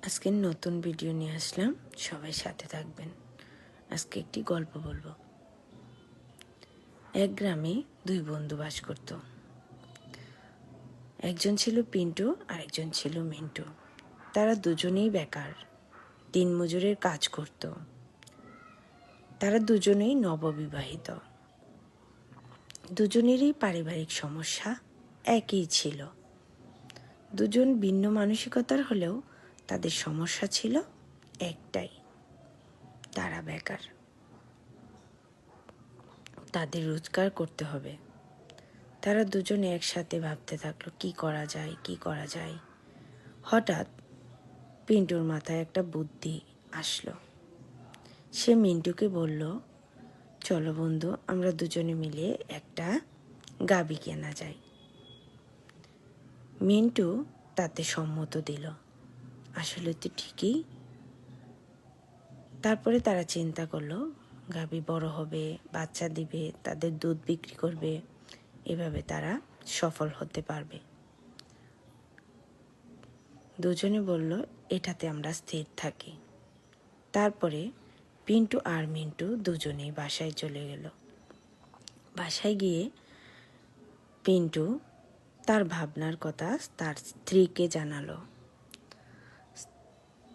আজকে নতুন ভিডিও নিয়ে আসলাম, সবাই সাথে থাকবেন। আজকে একটি গল্প বলবো। এক গ্রামে দুই বন্ধু বাস করত। একজন ছিল পিন্টু আর একজন ছিল মিন্টু। তারা দুজনেই বেকার, দিনমজুরের কাজ করত। তারা দুজনেই নববিবাহিত। দুজনেরই পারিবারিক সমস্যা একই ছিল। দুজন ভিন্ন মানসিকতার হলেও তাদের সমস্যা ছিল একটাই, তারা বেকার। তাদের রোজগার করতে হবে। তারা দুজনে একসাথে ভাবতে থাকলো কি করা যায়। হঠাৎ পিন্টুর মাথায় একটা বুদ্ধি আসলো। সে মিন্টুকে বলল, চলো বন্ধু, আমরা দুজনে মিলে একটা গাভী কেনা যায়। মিন্টু তাতে সম্মত দিল। আসলে তো ঠিকই। তারপরে তারা চিন্তা করলো, গাভী বড় হবে, বাচ্চা দিবে, তাদের দুধ বিক্রি করবে, এভাবে তারা সফল হতে পারবে। দুজনে বলল, এটাতে আমরা স্থির থাকি। তারপরে পিন্টু আর মিন্টু দুজনেই বাসায় চলে গেল। বাসায় গিয়ে পিন্টু তার ভাবনার কথা তার স্ত্রীকে জানালো।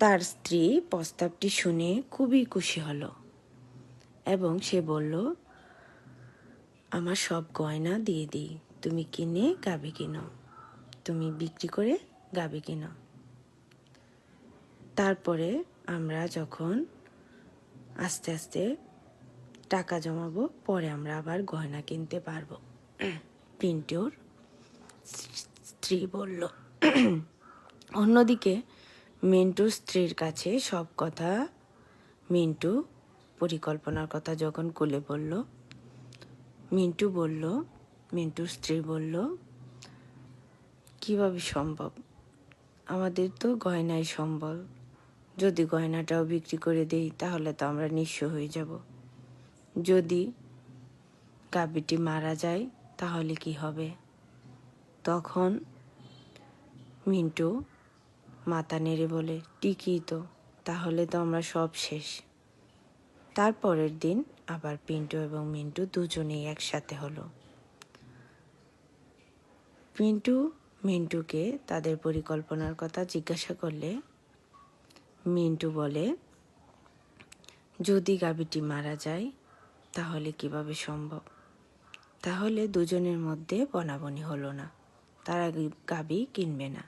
তার স্ত্রী প্রস্তাবটি শুনে খুবই খুশি হলো এবং সে বলল, আমার সব গয়না দিয়ে দিই, তুমি কিনে গাভী কিনো, তুমি বিক্রি করে গাভী কিনো। তারপরে আমরা যখন আস্তে আস্তে টাকা জমাবো, পরে আমরা আবার গয়না কিনতে পারবো, পিন্টুর স্ত্রী বলল। অন্যদিকে মিন্টুর স্ত্রীর কাছে সব কথা মিন্টু পরিকল্পনার কথা যখন খুলে বলল, মিন্টুর স্ত্রী বলল, কিভাবে সম্ভব, আমাদের তো গয়নাই সম্ভব, যদি গয়নাটাও বিক্রি করে দেই তাহলে তো আমরা নিঃস্ব হয়ে যাব, যদি গাভীটি মারা যায় তাহলে কি হবে? তখন মিন্টু মাথা নেড়ে বলে, ঠিকই তো, তাহলে তো আমরা সব শেষ। তারপরের দিন আবার পিন্টু এবং মিন্টু দুজনেই একসাথে হলো। পিন্টু মিন্টুকে তাদের পরিকল্পনার কথা জিজ্ঞাসা করলে মিন্টু বলে, যদি গাভীটি মারা যায় তাহলে কিভাবে সম্ভব? তাহলে দুজনের মধ্যে বনাবনি হলো না, তারা গাভী কিনবে না।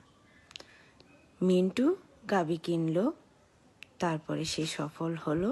মিন্টু গাভী কিনলো, তারপরে সে সফল হলো